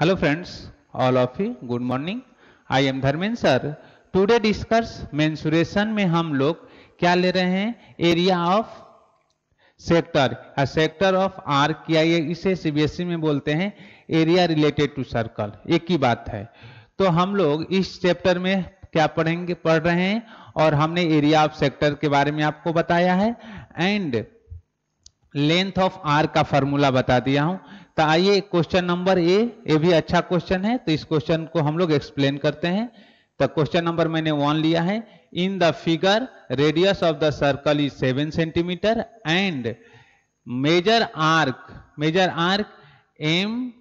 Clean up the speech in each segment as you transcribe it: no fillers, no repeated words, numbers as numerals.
Hello friends, all of you, good morning. I am Dharmendra sir. Today discuss mensuration में हम लोग क्या ले रहे हैं? Area of sector, sector of arc, या ये इसे सीबीएसई में बोलते हैं एरिया रिलेटेड टू सर्कल. एक ही बात है. तो हम लोग इस चैप्टर में क्या पढ़ रहे हैं, और हमने एरिया ऑफ सेक्टर के बारे में आपको बताया है एंड लेंथ ऑफ आर्क का फॉर्मूला बता दिया हूं. तो आइए क्वेश्चन नंबर ए भी अच्छा क्वेश्चन है, तो इस क्वेश्चन को हम लोग एक्सप्लेन करते हैं. तो क्वेश्चन नंबर मैंने 1 लिया है. In the figure radius of the circle is 7 centimetre and major arc M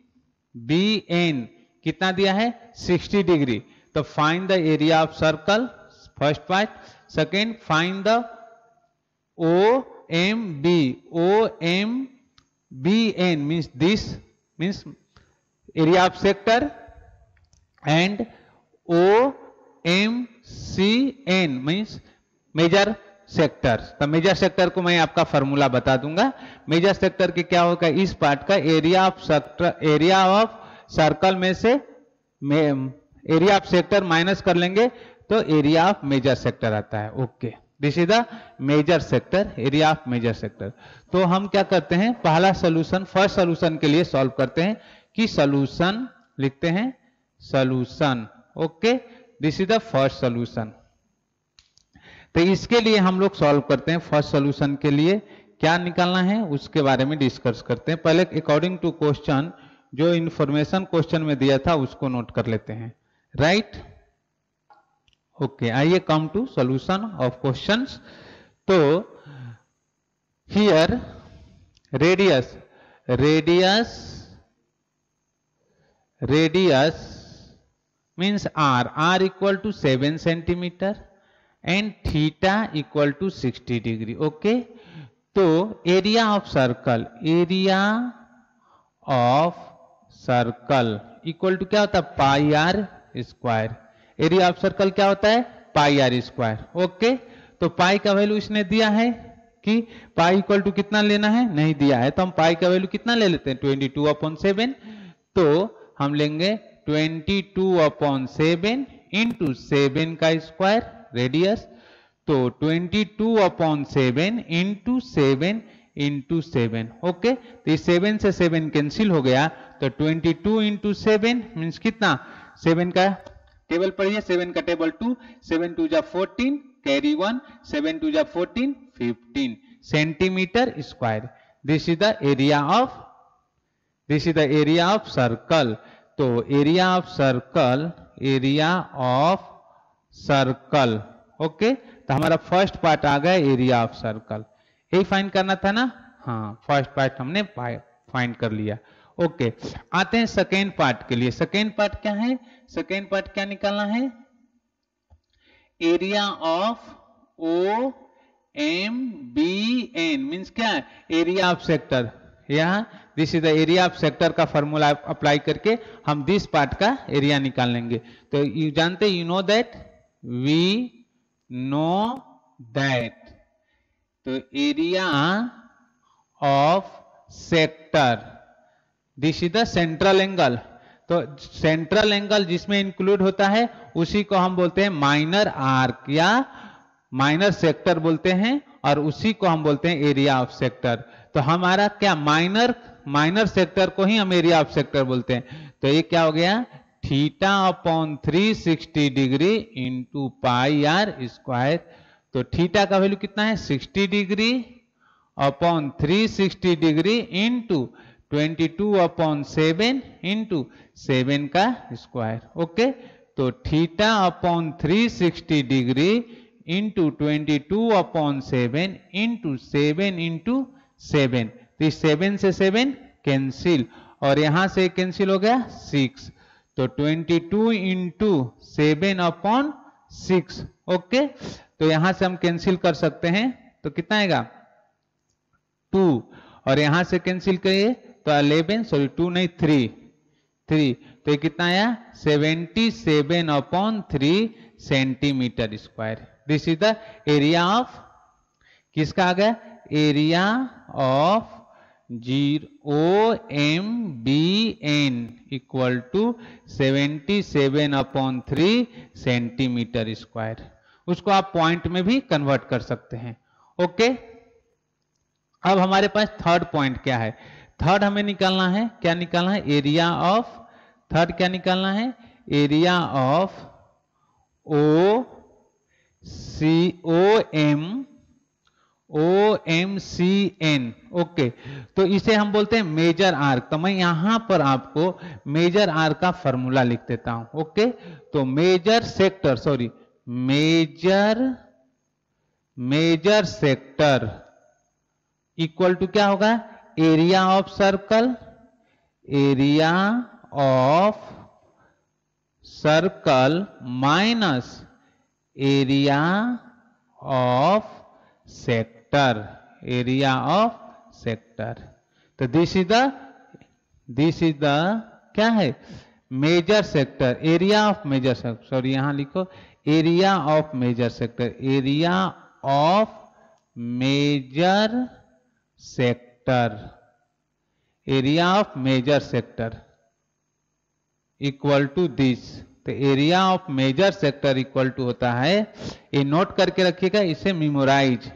B N कितना दिया है? 60 डिग्री. तो find the area of circle, first part. Second, find the OMBN means area of sector, and OMCN means major sector. तो major sector को मैं आपका formula बता दूंगा. मेजर सेक्टर के क्या होगा? इस पार्ट का एरिया ऑफ सर्कल में से एरिया ऑफ सेक्टर माइनस कर लेंगे तो एरिया ऑफ मेजर सेक्टर आता है. Okay, this is the major sector, area of major sector. तो हम क्या करते हैं? पहला सॉल्यूशन, फर्स्ट सॉल्यूशन के लिए सॉल्व करते हैं कि सॉल्यूशन लिखते हैं solution. Okay, this is the first solution. तो इसके लिए हम लोग सॉल्व करते हैं. फर्स्ट सॉल्यूशन के लिए क्या निकालना है उसके बारे में डिस्कस करते हैं. पहले अकॉर्डिंग टू क्वेश्चन जो इंफॉर्मेशन क्वेश्चन में दिया था उसको नोट कर लेते हैं. राइट? ओके, आइए come to solution of questions. तो here radius means r equal to 7 centimetre and theta equal to 60 degree. Okay, तो area of circle equal to क्या होता है? Pi r square. Area of circle क्या होता है? Pi r square. Okay, तो पाई का वैल्यू इसने दिया है कि पाई इक्वल टू कितना लेना है? नहीं दिया है, तो हम पाई का वैल्यू कितना ले लेते हैं? 22/7. तो हम लेंगे 22/7 इंटू 7 का स्क्वायर रेडियस. तो 22/7 इंटू 7 इंटू 7. ओके, तो इस 7 से 7 कैंसिल हो गया, तो 22 इंटू 7 मीन्स कितना? 7 का टेबल पढ़िए, 7 का टेबल 2, 7 2 जा 14, कैरी 1, 7 2 जा 14, 15 centimetre square. This is the area of circle. तो एरिया ऑफ सर्कल. ओके, तो हमारा फर्स्ट पार्ट आ गया एरिया ऑफ सर्कल. यही फाइंड करना था ना? हाँ, फर्स्ट पार्ट हमने फाइंड कर लिया. ओके, आते हैं सेकेंड पार्ट के लिए. सेकेंड पार्ट क्या है? सेकेंड पार्ट क्या निकालना है? एरिया ऑफ OMBN मीन्स क्या है? Area of sector. यहाँ this is the area of sector का फॉर्मूला अप्लाई करके हम दिस पार्ट का एरिया निकाल लेंगे. तो यू जानते, you know that, we know that. तो area of sector, this is the central angle. तो सेंट्रल एंगल जिसमें इंक्लूड होता है उसी को हम बोलते हैं माइनर आर्क या माइनर सेक्टर बोलते हैं, और उसी को हम बोलते हैं एरिया ऑफ सेक्टर. तो हमारा क्या? माइनर सेक्टर को ही हम एरिया ऑफ सेक्टर बोलते हैं. तो ये क्या हो गया? θ/360 degree into pi r square. तो थीटा का वैल्यू कितना है? 60 degree upon 360 degree into 22/7 into 7 का स्क्वायर. ओके, तो θ/360 डिग्री इंटू 22/7 इंटू 7 इंटू 7. तो इस 7 से 7 कैंसिल, और यहां से कैंसिल हो गया 6. तो 22 इंटू 7/6. ओके, तो यहां से हम कैंसिल कर सकते हैं, तो कितना आएगा? 2. और यहां से कैंसिल करिए तो 11, सॉरी 2 नहीं 3. तो ये कितना आया? 77/3 centimetre square. This is the area of, किसका आ गया? Area of OMBN equal to 77/3 centimetre square. उसको आप पॉइंट में भी कन्वर्ट कर सकते हैं। ओके, अब हमारे पास थर्ड पॉइंट क्या है? थर्ड हमें निकालना है, क्या निकालना है? एरिया ऑफ, थर्ड क्या निकालना है? Area of OMCN। ओके, तो इसे हम बोलते हैं मेजर आर्क। तो मैं यहां पर आपको मेजर आर्क का फॉर्मूला लिख देता हूं। ओके, तो major sector, sorry major sector equal to क्या होगा? Area of circle, area of circle minus area of sector, area of sector. तो दिस इज द क्या है? Major sector, area of major sector, sorry यहां लिखो area of major sector, area of major sector, area of major sector equal to this. तो area of major sector equal to होता है, ये note करके रखिएगा, इसे मेमोराइज,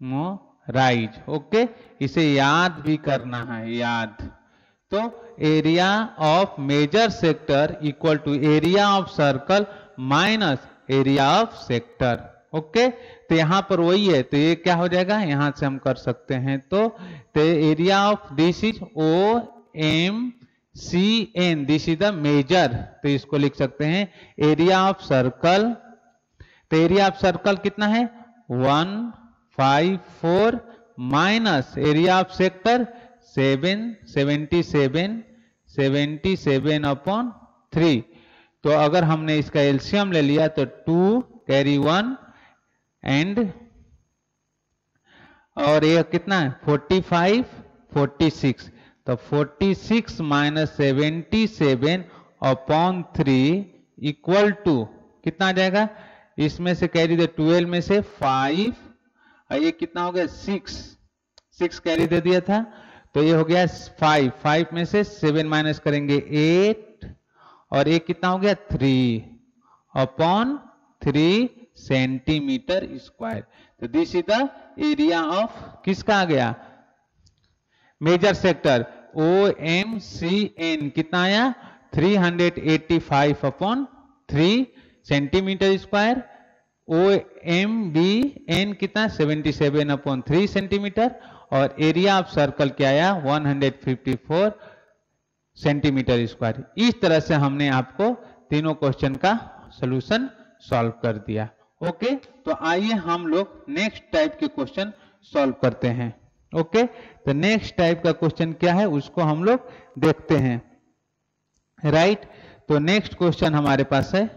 मेमोराइज। ओके, इसे याद भी करना है, याद। तो area of major sector equal to area of circle minus area of sector. Okay, तो यहां पर वही है, तो ये क्या हो जाएगा? यहां से हम कर सकते हैं। तो area of this is OMCN, this is the measure. तो इसको लिख सकते हैं एरिया ऑफ सर्कल। तो एरिया ऑफ सर्कल कितना है? 154 माइनस एरिया ऑफ सेक्टर 77/3। तो अगर हमने इसका एलसीएम ले लिया तो 2 कैरी 1 एंड, और ये कितना है? 45 46। तो 46 माइनस 77/3 इक्वल टू कितना आ जाएगा? इसमें से कैरी दे 12 में से 5, और ये कितना हो गया? 6 कैरी दे दिया था, तो ये हो गया 5 में से 7 माइनस करेंगे 8, और ये कितना हो गया? 3/3 सेंटीमीटर स्क्वायर। तो this is the area of किसका आ गया? मेजर सेक्टर OMCN कितना आया? 385/3 सेंटीमीटर स्क्वायर। OMBN कितना? 77/3 सेंटीमीटर। और एरिया ऑफ सर्कल क्या आया? 154 सेंटीमीटर स्क्वायर। इस तरह से हमने आपको तीनों क्वेश्चन का सॉल्यूशन सॉल्व कर दिया। ओके, तो आइए हम लोग नेक्स्ट टाइप के क्वेश्चन सॉल्व करते हैं। ओके, तो नेक्स्ट टाइप का क्वेश्चन क्या है उसको हम लोग देखते हैं। राइट, तो नेक्स्ट क्वेश्चन हमारे पास है,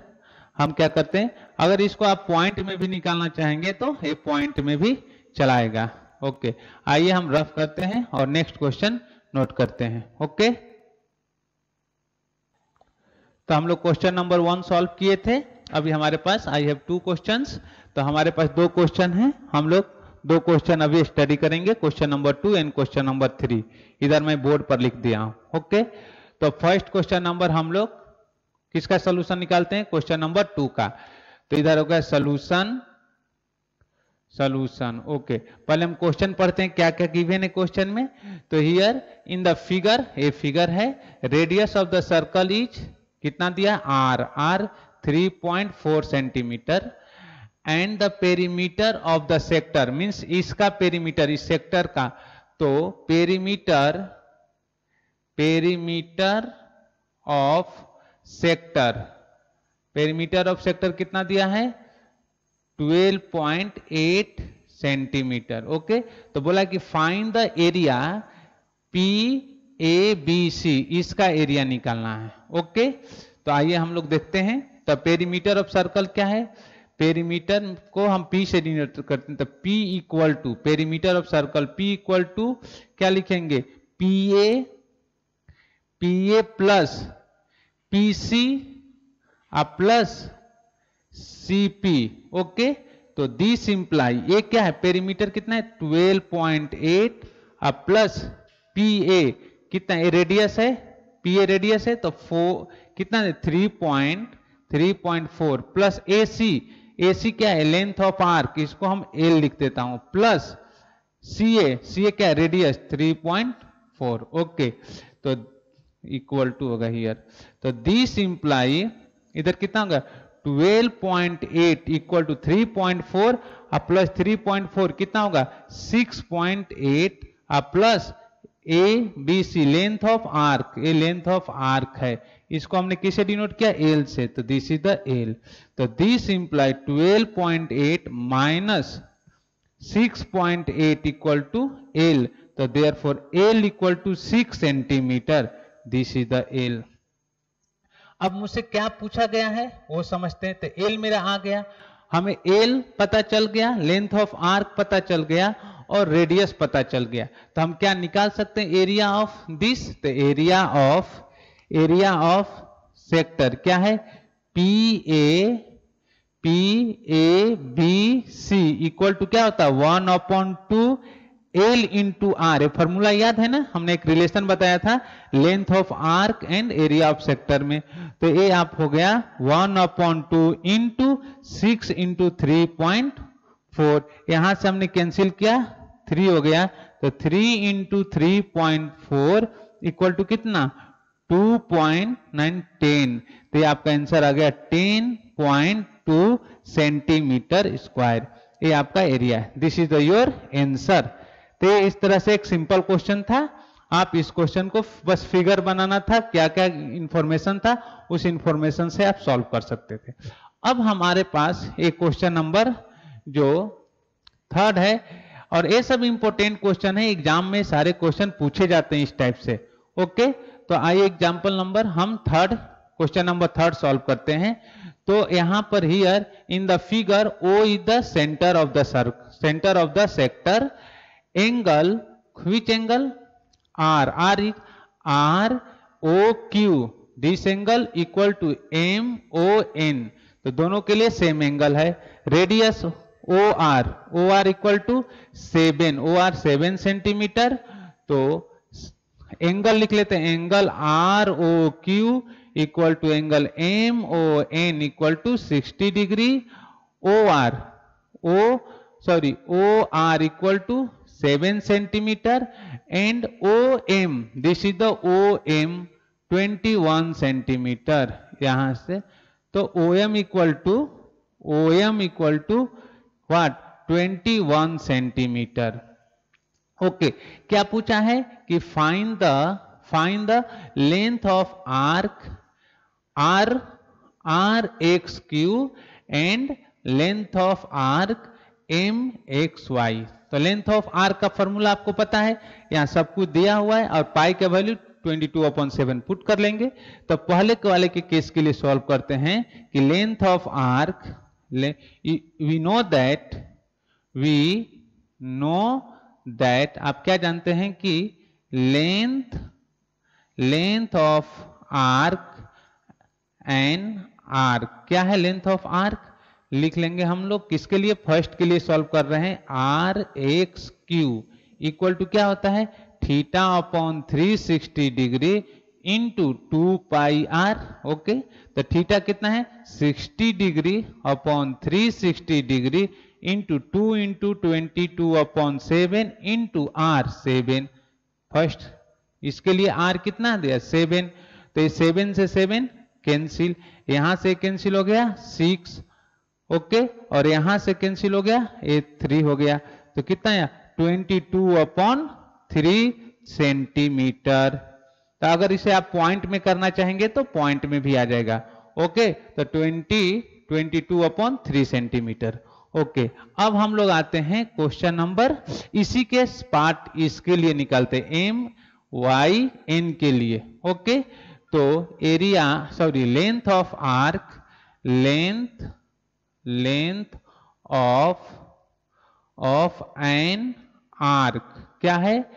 हम क्या करते हैं, अगर इसको आप पॉइंट में भी निकालना चाहेंगे तो ये पॉइंट में भी चलाएगा। ओके, आइए हम रफ करते हैं और नेक्स्ट क्वेश्चन नोट करते हैं। ओके, तो हम लोग क्वेश्चन नंबर 1 सॉल्व किए थे। अभी हमारे पास आई हैव 2 क्वेश्चंस, तो हमारे पास 2 क्वेश्चन हैं। हम लोग 2 क्वेश्चन अभी स्टडी करेंगे, question number 2 and question number 3। इधर मैं बोर्ड पर लिख दिया हूं। ओके, तो फर्स्ट क्वेश्चन नंबर हम लोग किसका सोल्यूशन निकालते हैं? क्वेश्चन नंबर 2 का। तो इधर हो गया सोल्यूशन। ओके, पहले हम क्वेश्चन पढ़ते हैं, क्या क्या गिवन है क्वेश्चन में। तो हियर इन द फिगर, ये फिगर है, radius of the circle is कितना दिया? R 3.4 centimetre, and the perimeter of the sector, means इसका पेरीमीटर, इस सेक्टर का, तो पेरीमीटर ऑफ सेक्टर कितना दिया है? 12.8 सेंटीमीटर। ओके, तो बोला कि फाइंड द एरिया PABC, इसका एरिया निकालना है। ओके, तो आइए हम लोग देखते हैं। तो पेरीमीटर ऑफ सर्कल क्या है? पेरीमीटर को हम P से डिनोट करते हैं, तो P equal to perimeter of circle, P equal to क्या लिखेंगे? PA plus PC plus CP। Okay, तो दिस इंप्लाई, ये क्या है, पेरीमीटर कितना है 12.8 प्लस पी ए कितना है, रेडियस है, पी ए रेडियस है, तो 4 कितना है 3.4 प्लस ए सी, ए सी क्या है लेंथ ऑफ आर्क, इसको हम एल लिख देता हूं, प्लस सी ए क्या है रेडियस 3.4। ओके, तो इक्वल टू होगा हियर, तो दिस इंप्लाई इधर कितना होगा 12.8 इक्वल टू 3.4 प्लस 3.4 कितना होगा 6.8 plus A B C length of arc, ये लेंथ ऑफ आर्क है, इसको हमने किसे डिनोट किया एल से, तो दिस इज द एल। तो this imply 12.8 minus 6.8 equal to L, तो therefore L equal to 6 centimetre, this is the L. अब मुझसे क्या पूछा गया है वो समझते हैं, तो एल मेरा आ गया, हमें एल पता चल गया, लेंथ ऑफ आर्क पता चल गया और रेडियस पता चल गया, तो हम क्या निकाल सकते हैं एरिया ऑफ दिस, तो एरिया ऑफ सेक्टर क्या है P A B C equal to क्या होता है 1/2 एल इंटू आर, ये फॉर्मूला याद है ना, हमने एक रिलेशन बताया था length of arc and area of sector में, तो ये आप हो गया 1/2 इंटू 6 इंटू 3.4, यहां से हमने कैंसिल किया 3 हो गया, तो 3 इंटू 3.4 इक्वल टू कितना 2.910, तो ये आपका आंसर आ गया 10.2 सेंटीमीटर स्क्वायर, ये आपका एरिया है, दिस इज योर आंसर। तो इस तरह से एक सिंपल क्वेश्चन था, आप इस क्वेश्चन को बस फिगर बनाना था, क्या क्या इंफॉर्मेशन था उस इंफॉर्मेशन से आप सॉल्व कर सकते थे। अब हमारे पास एक क्वेश्चन नंबर जो 3rd है, और ये सब इंपॉर्टेंट क्वेश्चन है, एग्जाम में सारे क्वेश्चन पूछे जाते हैं इस टाइप से। ओके, तो आइए एग्जाम्पल नंबर हम 3rd question number 3rd solve करते हैं। तो यहां पर here in the figure O is the centre of the sector, angle which angle r o q, this angle equal to m o n, तो दोनों के लिए सेम एंगल है, radius O R equal to 7 centimetre, तो angle लिख लेते हैं, angle R O Q equal to angle M O N equal to 60 degree, O R equal to 7 centimetre and O M, this is the O M 21 centimetre, यहां से तो O M equal to what 21 centimetre. Okay, क्या पूछा है कि find the length of arc R x Q and length of arc M X Y. तो length of arc का formula आपको पता है, यहां सब कुछ दिया हुआ है, और पाई का वैल्यू 22/7 पुट कर लेंगे। तो पहले वाले के केस के लिए सॉल्व करते हैं कि length of arc, we know that आप क्या जानते हैं कि length of arc and arc क्या है, लेंथ ऑफ आर्क लिख लेंगे हम लोग, किसके लिए फर्स्ट के लिए सॉल्व कर रहे हैं, r x q equal to क्या होता है θ/360 degree into 2 pi r. Okay, तो थीटा कितना है 60 degree upon 360 degree into 2 into 22/7 into r 7, first इसके लिए आर कितना दिया 7, तो ये 7 से 7 कैंसिल, यहां से कैंसिल हो गया 6, ओके, और यहां से कैंसिल हो गया ये 3 हो गया, तो कितना है 22/3 सेंटीमीटर। तो अगर इसे आप पॉइंट में करना चाहेंगे तो पॉइंट में भी आ जाएगा। ओके, तो 22/3 सेंटीमीटर। ओके, अब हम लोग आते हैं क्वेश्चन नंबर, इसी के पार्ट इसके लिए निकालते हैं एम वाई एन के लिए। ओके, तो length of arc, length of an arc क्या है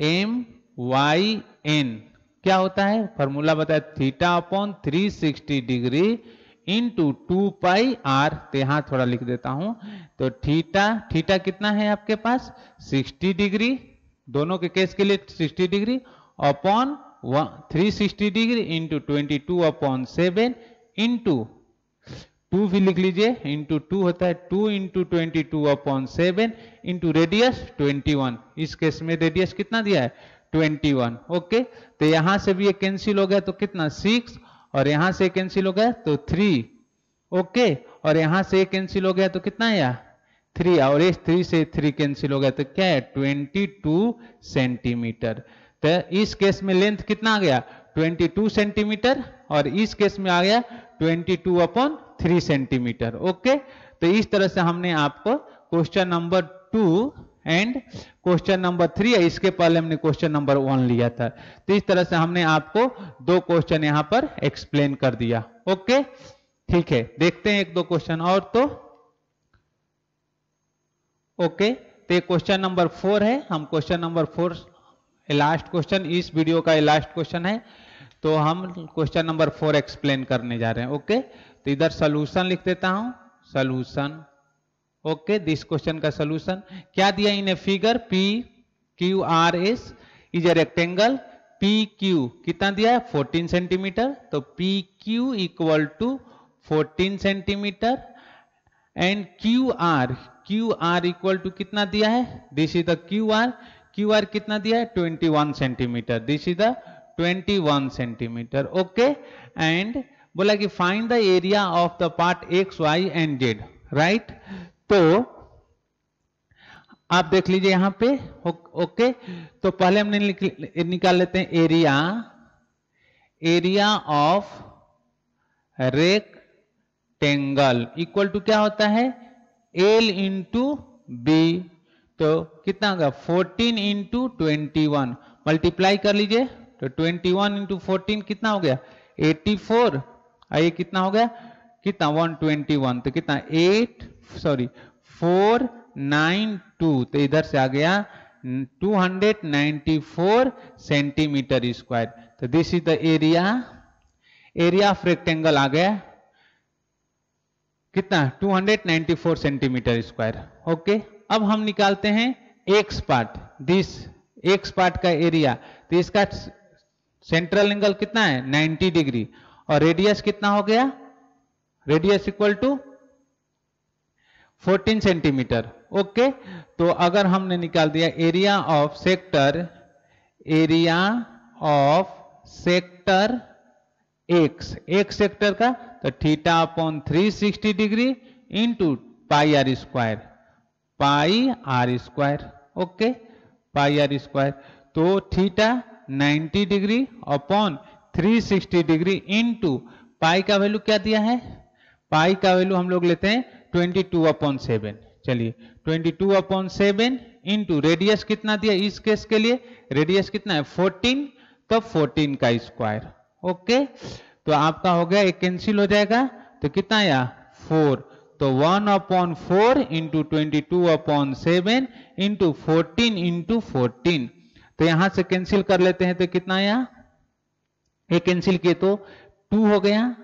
एम वाई एन, क्या होता है फॉर्मूला बताया θ/360 डिग्री इंटू 2 पाई आर, तो यहाँ थोड़ा लिख देता हूं, तो थीटा, थीटा कितना है आपके पास 60 डिग्री, दोनों के केस के लिए 60 degree upon 360 degree into 22/7 into 2 भी लिख लीजिए, इंटू 2 होता है 2 इंटू 22/7 इंटू रेडियस 21, इस केस में रेडियस कितना दिया है 21। ओके, तो यहां से भी ये कैंसिल हो गया तो कितना 6, और यहां से कैंसिल हो गया तो 3। ओके, और यहां से कैंसिल हो गया तो कितना है 3, और इस 3 से 3 कैंसिल हो गया तो क्या है 22 सेंटीमीटर। तो इस केस में लेंथ कितना आ गया 22 सेंटीमीटर, और इस केस में आ गया 22/3 सेंटीमीटर। ओके, तो इस तरह से हमने आपको question number 2 and question number 3, इसके पहले हमने क्वेश्चन नंबर 1 लिया था, तो इस तरह से हमने आपको 2 क्वेश्चन यहां पर एक्सप्लेन कर दिया। ओके, ठीक है, देखते हैं 1-2 क्वेश्चन और। तो ओके, तो क्वेश्चन नंबर 4 है, हम क्वेश्चन नंबर 4 लास्ट क्वेश्चन, इस वीडियो का लास्ट क्वेश्चन है, तो हम क्वेश्चन नंबर 4 एक्सप्लेन करने जा रहे हैं। ओके, तो इधर सॉल्यूशन लिख देता हूं, सॉल्यूशन। ओके, दिस क्वेश्चन का सॉल्यूशन क्या दिया in a figure, P Q R S is a rectangle, P Q कितना दिया है 14 सेंटीमीटर, तो P Q equal to 14 centimetre and Q R equal to कितना दिया है, this is the Q R कितना दिया है 21 centimetre, this is the 21 centimetre. Okay, and बोला कि find the area of the part x Y and Z, right. तो आप देख लीजिए यहां पे। ओके, तो पहले हमने निकाल लेते हैं area of rectangle equal to क्या होता है L इंटू बी, तो कितना होगा 14 इंटू 21, मल्टीप्लाई कर लीजिए, तो 21 इंटू 14 कितना हो गया 84, ये कितना हो गया कितना 121, तो कितना 492, तो इधर से आ गया 294 सेंटीमीटर स्क्वायर। तो this is the area of rectangle आ गया कितना 294 सेंटीमीटर स्क्वायर। ओके, अब हम निकालते हैं x part, this x part का एरिया, तो इसका सेंट्रल एंगल कितना है 90 डिग्री, और रेडियस कितना हो गया, radius equal to 14 centimetre. Okay, तो अगर हमने निकाल दिया area of sector X sector का, तो theta upon 360 degree into pi r square, okay pi r square, तो theta 90 degree upon 360 degree into pi का वैल्यू क्या दिया है, पाई का वैल्यू हम लोग लेते हैं 22/7, चलिए 22/7 इंटू रेडियस कितना दिया इस केस के लिए, रेडियस कितना है 14, तो 14 का स्क्वायर। ओके, तो आपका हो गया, एक कैंसिल हो जाएगा, तो कितना आया 4, तो 1/4 इंटू 22/7 इंटू 14 इंटू 14, तो यहां से कैंसिल कर लेते हैं, तो कितना आया, एक कैंसिल किए तो 2 हो गया,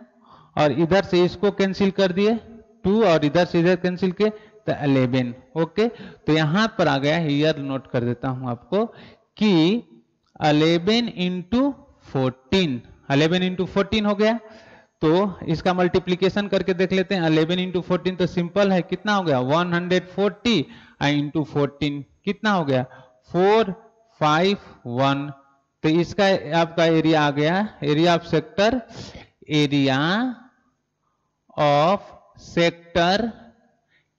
और इधर से इसको कैंसिल कर दिए 2, और इधर से इधर कैंसिल किए तो 11। ओके, तो यहां पर आ गया, ईयर नोट कर देता हूं आपको कि 11 इंटू 14 हो गया, तो इसका मल्टीप्लीकेशन करके देख लेते हैं, 11 इंटू 14 तो सिंपल है, कितना हो गया 140 इंटू 14 कितना हो गया 451, तो इसका आपका एरिया आ गया, एरिया ऑफ सेक्टर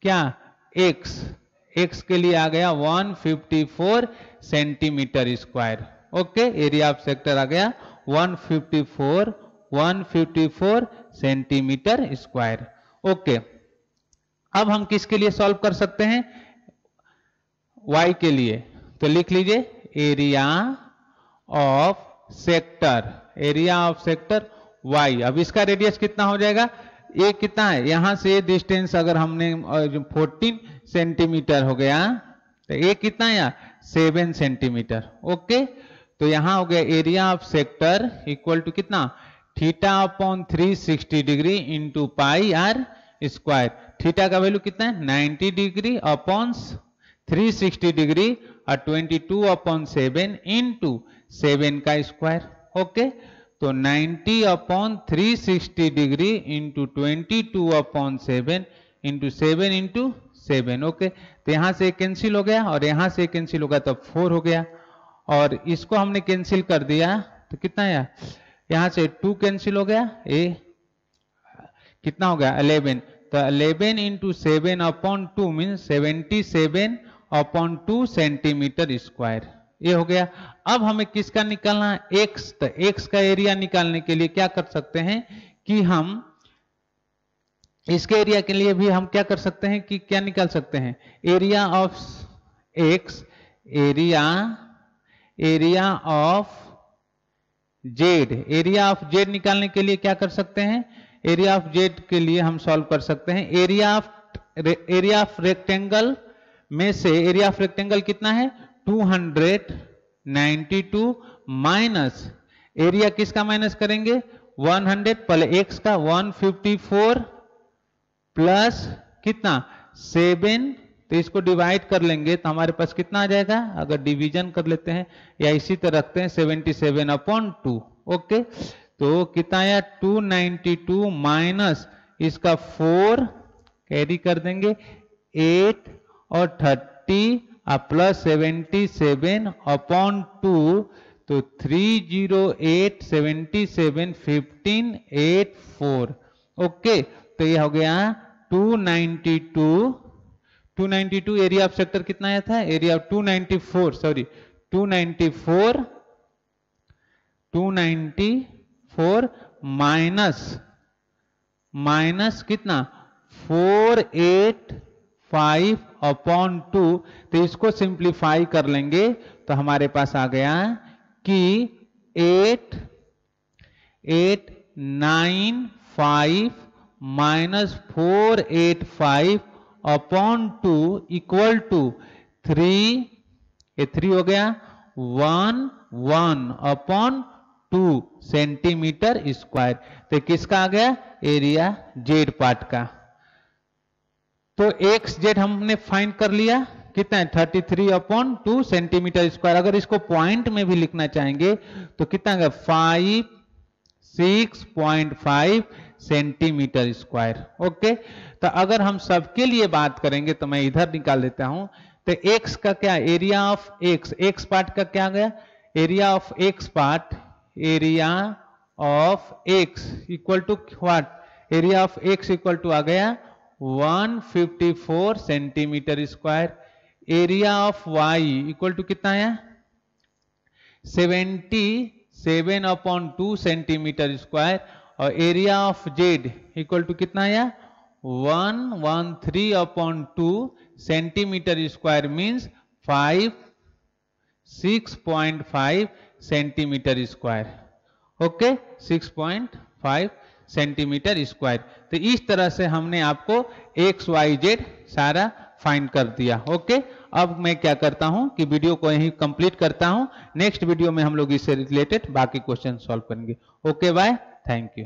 क्या एक्स के लिए आ गया 154 centimetre square. Okay, area of sector आ गया 154 सेंटीमीटर स्क्वायर। ओके, अब हम किसके लिए सॉल्व कर सकते हैं, y के लिए, तो लिख लीजिए एरिया ऑफ सेक्टर y। अब इसका रेडियस कितना हो जाएगा, ये कितना है, यहां से डिस्टेंस अगर हमने 14 सेंटीमीटर हो गया, तो ये कितना है 7 सेंटीमीटर। ओके, तो यहां हो गया area of sector equal to कितना theta upon 360 degree into pi r square. Theta का वैल्यू कितना है 90 डिग्री अपॉन 360 डिग्री और 22 अपॉन 7 इंटू 7 का स्क्वायर। ओके, तो 90 upon 360 degree into 22 upon 7 into 7 into 7। Okay, तो यहां से कैंसिल हो गया और यहां से कैंसिल होगा तो 4 हो गया, और इसको हमने कैंसिल कर दिया तो कितना है, यहां से 2 कैंसिल हो गया, कितना हो गया 11। तो 11 into 7 upon 2 mean 77 upon 2 centimetre square, ये हो गया। अब हमें किसका निकालना है, एक्स। तो एक्स का एरिया निकालने के लिए क्या कर सकते हैं कि हम इसके एरिया के लिए भी हम क्या कर सकते हैं कि क्या निकाल सकते हैं, area of x, area of Z. Area of Z निकालने के लिए क्या कर सकते हैं, एरिया ऑफ जेड के लिए हम सॉल्व कर सकते हैं एरिया ऑफ रेक्टेंगल में से। एरिया ऑफ रेक्टेंगल कितना है 292 माइनस एरिया किसका माइनस करेंगे 100, पहले एक्स का 154 प्लस कितना 7, तो इसको डिवाइड कर लेंगे तो हमारे पास कितना आ जाएगा, अगर डिवीजन कर लेते हैं या इसी तरह रखते हैं 77 अपॉन 2। ओके, तो कितना आया 292 माइनस इसका 4 कैरी कर देंगे 8 और 30 प्लस 77 अपॉन 2, तो 308 77 15 84। ओके, तो ये हो गया 292 एरिया ऑफ सेक्टर कितना आया था, एरिया ऑफ 294 माइनस कितना 485 अपॉन 2, तो इसको सिंप्लीफाई कर लेंगे तो हमारे पास आ गया कि 8895 माइनस 485 अपॉन 2 इक्वल टू 3, ये 3 हो गया 11 अपॉन 2 सेंटीमीटर स्क्वायर। तो किसका आ गया एरिया जेड पार्ट का। तो एक्स जेड हमने फाइंड कर लिया, कितना है 33 अपॉन 2 सेंटीमीटर स्क्वायर। अगर इसको पॉइंट में भी लिखना चाहेंगे तो कितना है 6.5 सेंटीमीटर स्क्वायर। ओके, तो अगर हम सबके लिए बात करेंगे तो मैं इधर निकाल देता हूं। तो एक्स का क्या, एरिया ऑफ एक्स पार्ट का क्या गया, area of X part, area of X equal to what, area of X equal to आ गया 154 centimetre square. Area of Y equal to कितना है 77 अपॉन 2 सेंटीमीटर स्क्वायर, और area of Z equal to कितना आया 113 upon 2 centimetre square means 6.5 centimetre square. Okay, 6.5 centimetre square. तो इस तरह से हमने आपको एक्स वाई जेड सारा फाइंड कर दिया। ओके, अब मैं क्या करता हूं कि वीडियो को यहीं कंप्लीट करता हूं। नेक्स्ट वीडियो में हम लोग इससे रिलेटेड बाकी क्वेश्चन सॉल्व करेंगे। Okay, bye, thank you.